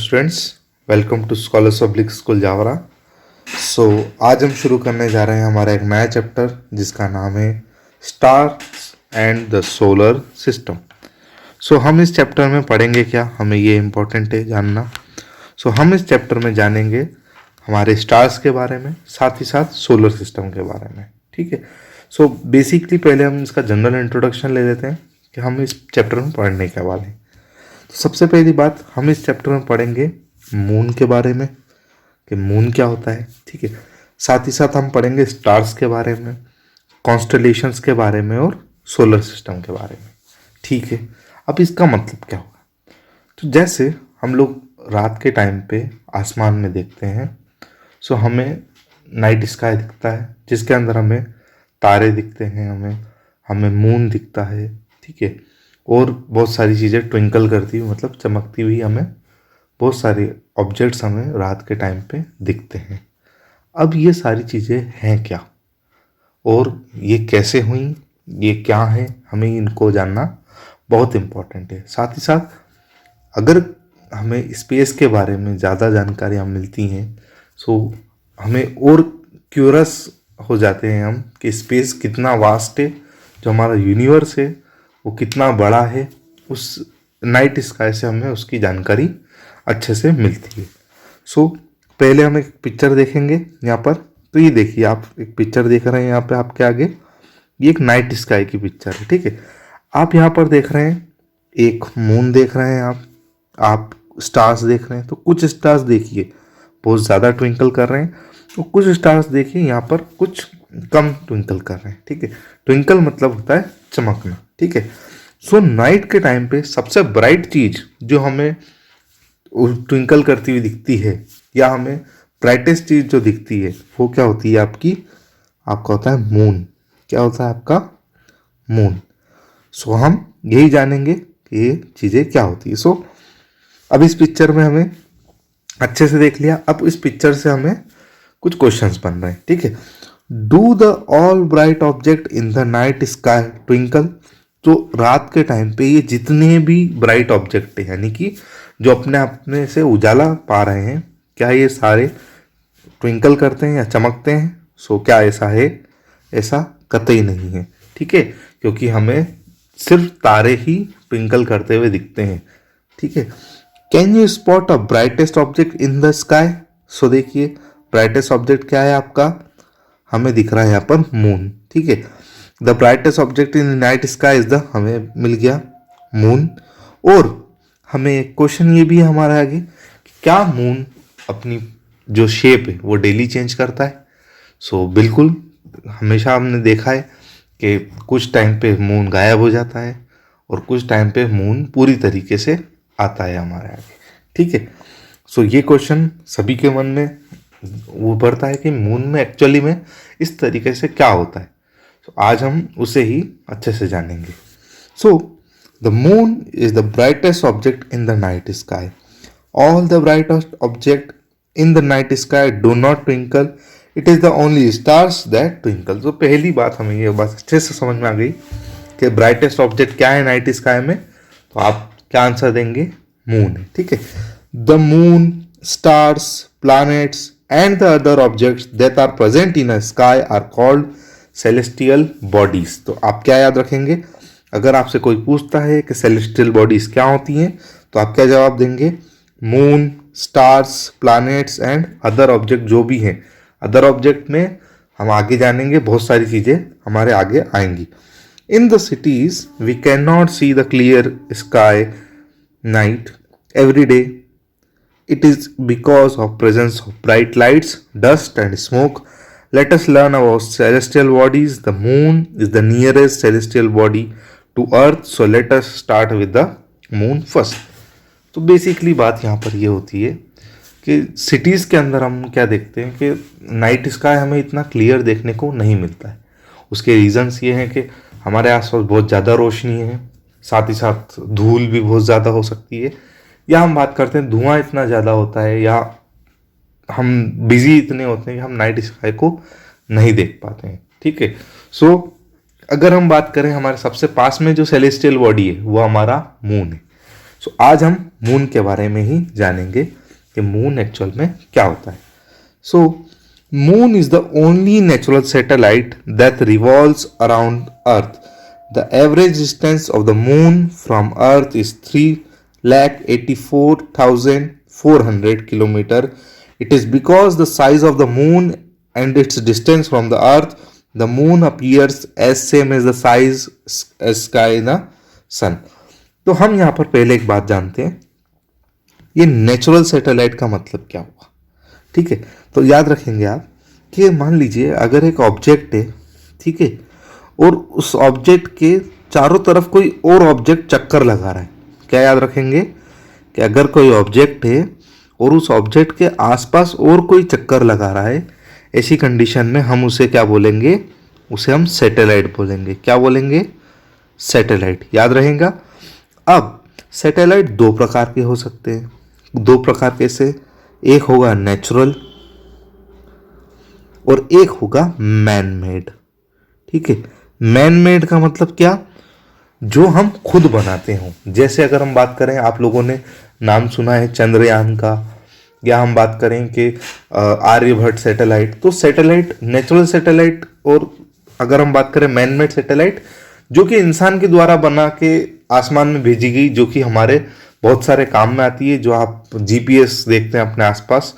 Students, welcome to Scholars Public School Jaora. So आज हम शुरू करने जा रहे हैं हमारा एक नया चैप्टर जिसका नाम है stars and the solar system. So हम इस चैप्टर में पढ़ेंगे क्या, हमें ये इम्पोर्टेंट है जानना। सो हम इस चैप्टर में जानेंगे हमारे स्टार्स के बारे में, साथ ही साथ सोलर सिस्टम के बारे में। ठीक है। सो बेसिकली पहले हम इसका जनरल इंट्रोडक्शन ले लेते हैं कि हम इस चैप्टर में पढ़ने क्या वाले हैं। तो सबसे पहली बात, हम इस चैप्टर में पढ़ेंगे मून के बारे में कि मून क्या होता है। ठीक है। साथ ही साथ हम पढ़ेंगे स्टार्स के बारे में, कॉन्स्टलेशंस के बारे में और सोलर सिस्टम के बारे में। ठीक है। अब इसका मतलब क्या होगा, तो जैसे हम लोग रात के टाइम पे आसमान में देखते हैं, सो हमें नाइट स्काई दिखता है जिसके अंदर हमें तारे दिखते हैं, हमें मून दिखता है। ठीक है। और बहुत सारी चीज़ें ट्विंकल करती हुई, मतलब चमकती हुई, हमें बहुत सारे ऑब्जेक्ट्स हमें रात के टाइम पे दिखते हैं। अब ये सारी चीज़ें हैं क्या और ये कैसे हुई, ये क्या है, हमें इनको जानना बहुत इम्पोर्टेंट है। साथ ही साथ अगर हमें स्पेस के बारे में ज़्यादा जानकारियाँ मिलती हैं, सो हमें और क्यूरस हो जाते हैं हम कि स्पेस कितना वास्ट है, जो हमारा यूनिवर्स है वो कितना बड़ा है। उस नाइट स्काई से हमें उसकी जानकारी अच्छे से मिलती है। सो पहले हम एक पिक्चर देखेंगे यहाँ पर। तो ये देखिए, आप एक पिक्चर देख रहे हैं यहाँ पे आपके आगे, ये एक नाइट स्काई की पिक्चर है। ठीक है। आप यहाँ पर देख रहे हैं एक मून देख रहे हैं, आप स्टार्स देख रहे हैं। तो कुछ स्टार्स देखिए बहुत ज़्यादा ट्विंकल कर रहे हैं, तो कुछ स्टार्स देखिए यहाँ पर कुछ कम ट्विंकल कर रहे हैं। ठीक है। ट्विंकल मतलब होता है चमकना। ठीक है। सो नाइट के टाइम पे सबसे ब्राइट चीज़ जो हमें ट्विंकल करती हुई दिखती है, या हमें ब्राइटेस्ट चीज़ जो दिखती है, वो क्या होती है आपका होता है मून। क्या होता है आपका? मून। सो हम यही जानेंगे कि ये चीज़ें क्या होती है। सो अब इस पिक्चर में हमें अच्छे से देख लिया। अब इस पिक्चर से हमें कुछ क्वेश्चंस बन रहे हैं। ठीक है। Do the all bright object in the night sky twinkle. तो रात के टाइम पे ये जितने भी ब्राइट ऑब्जेक्ट हैं, यानी कि जो अपने से उजाला पा रहे हैं, क्या ये सारे ट्विंकल करते हैं या चमकते हैं? सो क्या ऐसा है? ऐसा कतई नहीं है। ठीक है। क्योंकि हमें सिर्फ तारे ही ट्विंकल करते हुए दिखते हैं। ठीक है। Can you spot a brightest object in the sky. So देखिए, ब्राइटेस्ट ऑब्जेक्ट क्या है आपका? हमें दिख रहा है यहाँ पर मून। ठीक है। The brightest object in night sky is the, हमें मिल गया मून। और हमें एक क्वेश्चन ये भी है हमारे आगे कि क्या मून अपनी जो शेप है वो डेली चेंज करता है? सो बिल्कुल, हमेशा हमने देखा है कि कुछ टाइम पे मून गायब हो जाता है और कुछ टाइम पे मून पूरी तरीके से आता है हमारे आगे। ठीक है। सो ये क्वेश्चन सभी के मन में उभरता है कि मून में एक्चुअली में इस तरीके से क्या होता है। तो आज हम उसे ही अच्छे से जानेंगे। So the moon is the brightest object in the night sky. All the brightest object in the night sky do not twinkle, it is the only stars that twinkle. तो पहली बात हमें ये बात अच्छे से समझ में आ गई कि ब्राइटेस्ट ऑब्जेक्ट क्या है नाइट स्काई में। तो आप क्या आंसर देंगे? मून है। ठीक है। The moon, stars, planets and the other objects that are present in a sky are called celestial bodies। तो आप क्या याद रखेंगे, अगर आपसे कोई पूछता है कि celestial bodies क्या होती हैं, तो आप क्या जवाब देंगे? Moon, stars, planets and other object जो भी हैं। अदर ऑब्जेक्ट में हम आगे जानेंगे, बहुत सारी चीज़ें हमारे आगे आएंगी। In the cities we can not see the clear sky night every day. It is because of presence of bright lights, dust and smoke. Let us learn about celestial bodies. The moon is the nearest celestial body to earth. So let us start with the moon first. तो basically बात यहाँ पर ये होती है कि cities के अंदर हम क्या देखते हैं कि नाइट स्काई हमें इतना क्लियर देखने को नहीं मिलता है। उसके रीजंस ये हैं कि हमारे आसपास बहुत ज़्यादा रोशनी है, साथ ही साथ धूल भी बहुत ज़्यादा हो सकती है, या हम बात करते हैं धुआं इतना ज़्यादा होता है, या हम बिजी इतने होते हैं कि हम नाइट स्काई को नहीं देख पाते हैं। ठीक है। सो अगर हम बात करें हमारे सबसे पास में जो सेलेस्टियल बॉडी है वो हमारा मून है। सो आज हम मून के बारे में ही जानेंगे कि मून एक्चुअल में क्या होता है. So moon is the only natural satellite that revolves around earth. The average distance of the moon from earth is 3,84,400 kilometer. It is because the size of the moon and its distance from the earth, the moon appears as same as the size as sky in the sun. तो हम यहाँ पर पहले एक बात जानते हैं, ये नेचुरल सैटेलाइट का मतलब क्या हुआ. ठीक है, तो याद रखेंगे आप कि मान लीजिए अगर एक ऑब्जेक्ट है, ठीक है, और उस ऑब्जेक्ट के चारों तरफ कोई और ऑब्जेक्ट चक्कर लगा रहा है. क्या याद रखेंगे कि अगर कोई ऑब्जेक्ट है और उस ऑब्जेक्ट के आसपास और कोई चक्कर लगा रहा है, ऐसी कंडीशन में हम उसे क्या बोलेंगे, उसे हम सैटेलाइट बोलेंगे. क्या बोलेंगे, सैटेलाइट. याद रहेगा. अब सैटेलाइट दो प्रकार के हो सकते हैं. दो प्रकार कैसे, एक होगा नेचुरल और एक होगा मैन मेड. ठीक है, मैन मेड का मतलब क्या, जो हम खुद बनाते हों. जैसे अगर हम बात करें, आप लोगों ने नाम सुना है चंद्रयान का, या हम बात करें कि आर्यभट्ट सैटेलाइट. तो सैटेलाइट नेचुरल सैटेलाइट, और अगर हम बात करें मैन मेड सैटेलाइट, जो कि इंसान के द्वारा बना के आसमान में भेजी गई, जो कि हमारे बहुत सारे काम में आती है. जो आप जीपीएस देखते हैं अपने आसपास,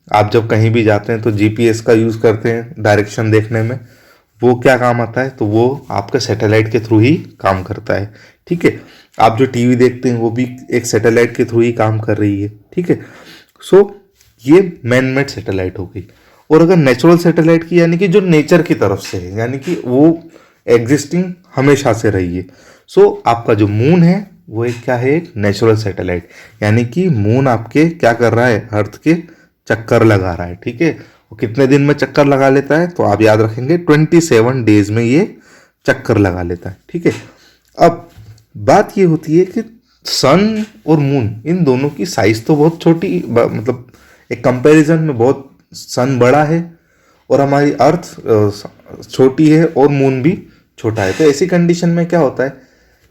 आप जब कहीं भी जाते हैं तो जीपीएस का यूज़ करते हैं डायरेक्शन देखने में. वो क्या काम आता है, तो वो आपके सैटेलाइट के थ्रू ही काम करता है. ठीक है, आप जो टीवी देखते हैं वो भी एक सैटेलाइट के थ्रू ही काम कर रही है. ठीक है, सो ये मैन मेड सैटेलाइट हो गई. और अगर नेचुरल सैटेलाइट की, यानी कि जो नेचर की तरफ से है, यानी कि वो एग्जिस्टिंग हमेशा से रही है. सो आपका जो मून है वो एक क्या है, एक नेचुरल सैटेलाइट. यानी कि मून आपके क्या कर रहा है, अर्थ के चक्कर लगा रहा है. ठीक है, कितने दिन में चक्कर लगा लेता है, तो आप याद रखेंगे 27 डेज में ये चक्कर लगा लेता है. ठीक है, अब बात ये होती है कि सन और मून, इन दोनों की साइज तो बहुत छोटी, मतलब एक कंपैरिजन में बहुत सन बड़ा है और हमारी अर्थ छोटी है और मून भी छोटा है. तो ऐसी कंडीशन में क्या होता है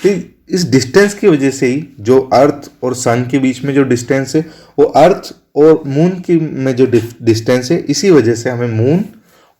कि इस डिस्टेंस की वजह से ही, जो अर्थ और सन के बीच में जो डिस्टेंस है, वो अर्थ और मून की में जो डिस्टेंस है, इसी वजह से हमें मून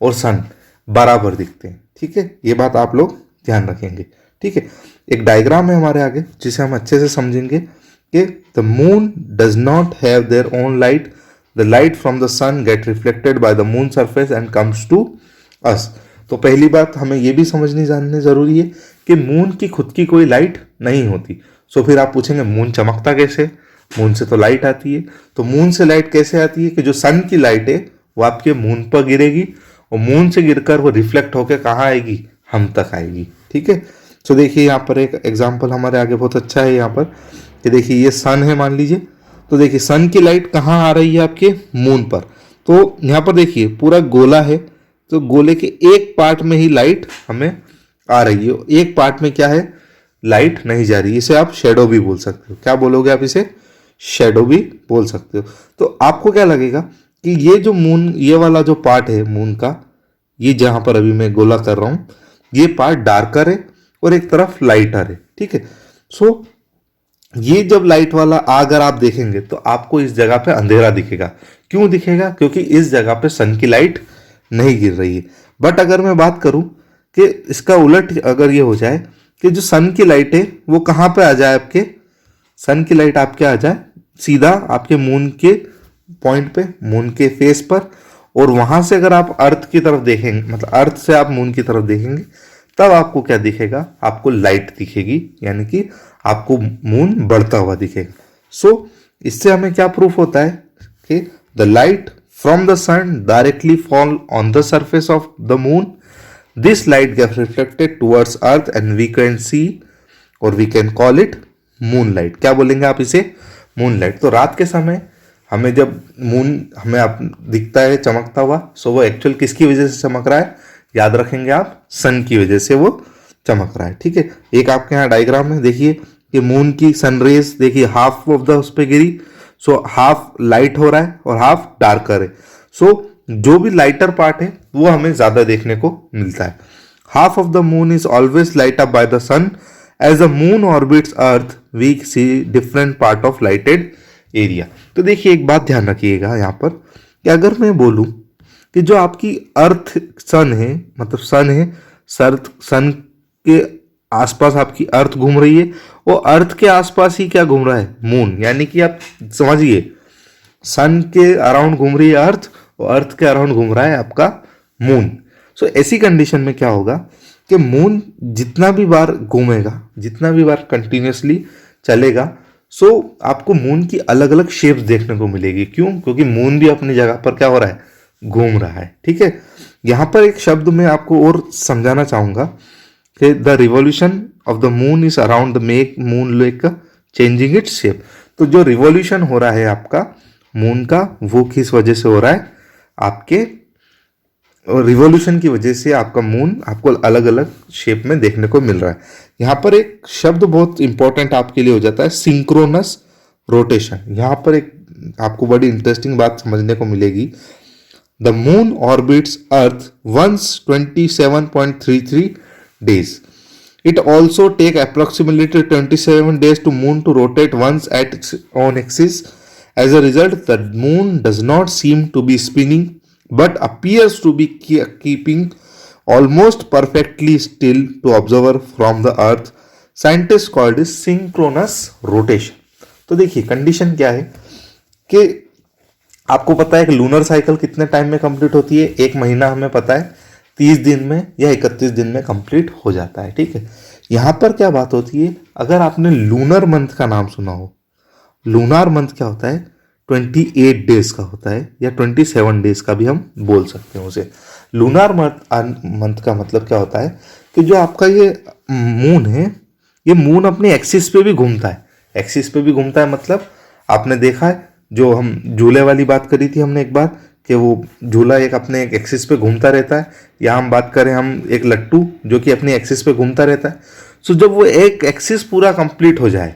और सन बराबर दिखते हैं. ठीक है, ये बात आप लोग ध्यान रखेंगे. ठीक है, एक डायग्राम है हमारे आगे जिसे हम अच्छे से समझेंगे कि the moon does not have their own light. The light from the sun get reflected by the moon surface and comes to us. तो पहली बात हमें यह भी समझनी जाननी जरूरी है कि मून की खुद की कोई लाइट नहीं होती. सो फिर आप पूछेंगे मून चमकता कैसे, मून से तो लाइट आती है. तो मून से लाइट कैसे आती है कि जो सन की लाइट है वो आपके मून पर गिरेगी और मून से गिरकर वो रिफ्लेक्ट होकर कहाँ आएगी, हम तक आएगी. ठीक है, तो देखिए यहाँ पर एक एग्जांपल हमारे आगे बहुत अच्छा है. यहाँ पर कि देखिए ये सन है मान लीजिए, तो देखिए सन की लाइट कहाँ आ रही है, आपके मून पर. तो यहाँ पर देखिए पूरा गोला है, तो गोले के एक पार्ट में ही लाइट हमें आ रही है, एक पार्ट में क्या है, लाइट नहीं जा रही. इसे आप शेडो भी बोल सकते हो. क्या बोलोगे आप इसे, शेडो भी बोल सकते हो. तो आपको क्या लगेगा कि ये जो मून, ये वाला जो पार्ट है मून का, ये जहां पर अभी मैं गोला कर रहा हूं, ये पार्ट डार्कर है और एक तरफ लाइटर है. ठीक है, सो ये जब लाइट वाला अगर आप देखेंगे तो आपको इस जगह पे अंधेरा दिखेगा. क्यों दिखेगा, क्योंकि इस जगह पे सन की लाइट नहीं गिर रही है. बट अगर मैं बात करूं कि इसका उलट अगर ये हो जाए कि जो सन की लाइट है वो कहाँ पे आ जाए, आपके सन की लाइट आपके आ जाए सीधा आपके मून के पॉइंट पे, मून के फेस पर, और वहां से अगर आप अर्थ की तरफ देखेंगे, मतलब अर्थ से आप मून की तरफ देखेंगे, तब आपको क्या दिखेगा, आपको लाइट दिखेगी, यानी कि आपको मून बढ़ता हुआ दिखेगा. सो इससे हमें क्या प्रूफ होता है कि the light from the sun directly fall on the surface of the moon. This light gets reflected towards earth and we can see, और we can call it moonlight. क्या बोलेंगे आप इसे, मून लाइट. तो रात के समय हमें जब मून हमें आप दिखता है चमकता हुआ, सो वो एक्चुअल किसकी वजह से चमक रहा है, याद रखेंगे आप, सन की वजह से वो चमक रहा है. ठीक है, एक आपके यहाँ डायग्राम में देखिए कि मून की सनरेज देखिए हाफ ऑफ द उस पर गिरी, सो हाफ लाइट हो रहा है और हाफ डार्कर है. सो जो भी लाइटर पार्ट है वो हमें ज्यादा देखने को मिलता है. Half of the moon is always light up by the sun as the moon orbits earth we see different part of lighted area. तो देखिए एक बात ध्यान रखिएगा यहाँ पर कि अगर मैं बोलूँ कि जो आपकी अर्थ सन है, मतलब सन है, सन के आसपास आपकी अर्थ घूम रही है, वो अर्थ के आसपास ही क्या घूम रहा है, मून। यानी कि आप समझिए सन के अराउंड घूम रही है अर्थ और अर्थ के अराउंड घूम रहा है आपका मून। सो ऐसी कंडीशन में क्या होगा कि मून जितना भी बार घूमेगा, जितना भी बार कंटिन्यूसली चलेगा, सो आपको मून की अलग अलग शेप्स देखने को मिलेगी। क्यों? क्योंकि मून भी अपनी जगह पर क्या हो रहा है, घूम रहा है। ठीक है, यहाँ पर एक शब्द मैं आपको और समझाना चाहूंगा कि the revolution of the moon is around the make moon like changing its shape. तो जो रिवॉल्यूशन हो रहा है आपका मून का, वो किस वजह से हो रहा है, आपके रिवॉल्यूशन की वजह से आपका मून आपको अलग अलग शेप में देखने को मिल रहा है। यहाँ पर एक शब्द बहुत इंपॉर्टेंट आपके लिए हो जाता है, सिंक्रोनस रोटेशन। यहाँ पर एक आपको बड़ी इंटरेस्टिंग बात समझने को मिलेगी। The moon orbits earth once 27.33 days. It also take approximately 27 days to moon to rotate once at its own axis. As a result, the moon does not seem to be spinning but appears to be keeping almost perfectly still to observer from the earth. Scientists call this synchronous rotation. तो देखिए condition क्या है कि आपको पता है कि lunar cycle कितने टाइम में कंप्लीट होती है, एक महीना हमें पता है 30 दिन में या 31 दिन में कंप्लीट हो जाता है। ठीक है, यहाँ पर क्या बात होती है, अगर आपने लूनर मंथ का नाम सुना हो, लूनर मंथ क्या होता है, 28 डेज का होता है या 27 डेज का भी हम बोल सकते हैं उसे। लूनर मंथ का मतलब क्या होता है कि जो आपका ये मून है, ये मून अपने एक्सिस पे भी घूमता है। एक्सिस पे भी घूमता है मतलब आपने देखा है, जो हम झूले वाली बात करी थी हमने एक बार, कि वो झूला एक अपने एक एक्सिस पे घूमता रहता है, या हम बात करें हम एक लट्टू जो कि अपनी एक्सिस पे घूमता रहता है। सो जब वो एक एक्सिस पूरा कंप्लीट हो जाए,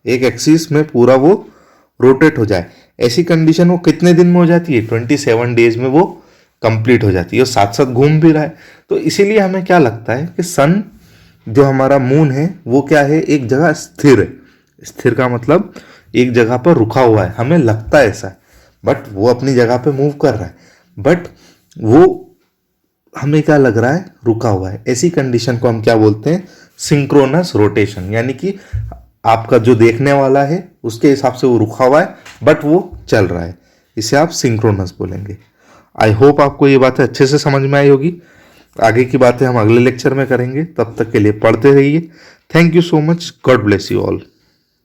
एक एक्सिस में पूरा वो रोटेट हो जाए, ऐसी कंडीशन वो कितने दिन में हो जाती है, 27 डेज में वो कंप्लीट हो जाती है, और साथ साथ घूम भी रहा है। तो इसीलिए हमें क्या लगता है कि सन जो हमारा मून है वो क्या है, एक जगह स्थिर है। स्थिर का मतलब एक जगह पर रुका हुआ है, हमें लगता है ऐसा है, बट वो अपनी जगह पे मूव कर रहा है, बट वो हमें क्या लग रहा है, रुका हुआ है। ऐसी कंडीशन को हम क्या बोलते हैं, सिंक्रोनस रोटेशन। यानी कि आपका जो देखने वाला है उसके हिसाब से वो रुका हुआ है बट वो चल रहा है, इसे आप सिंक्रोनस बोलेंगे। आई होप आपको ये बातें अच्छे से समझ में आई होगी। आगे की बातें हम अगले लेक्चर में करेंगे, तब तक के लिए पढ़ते रहिए। Thank you so much, God bless you all.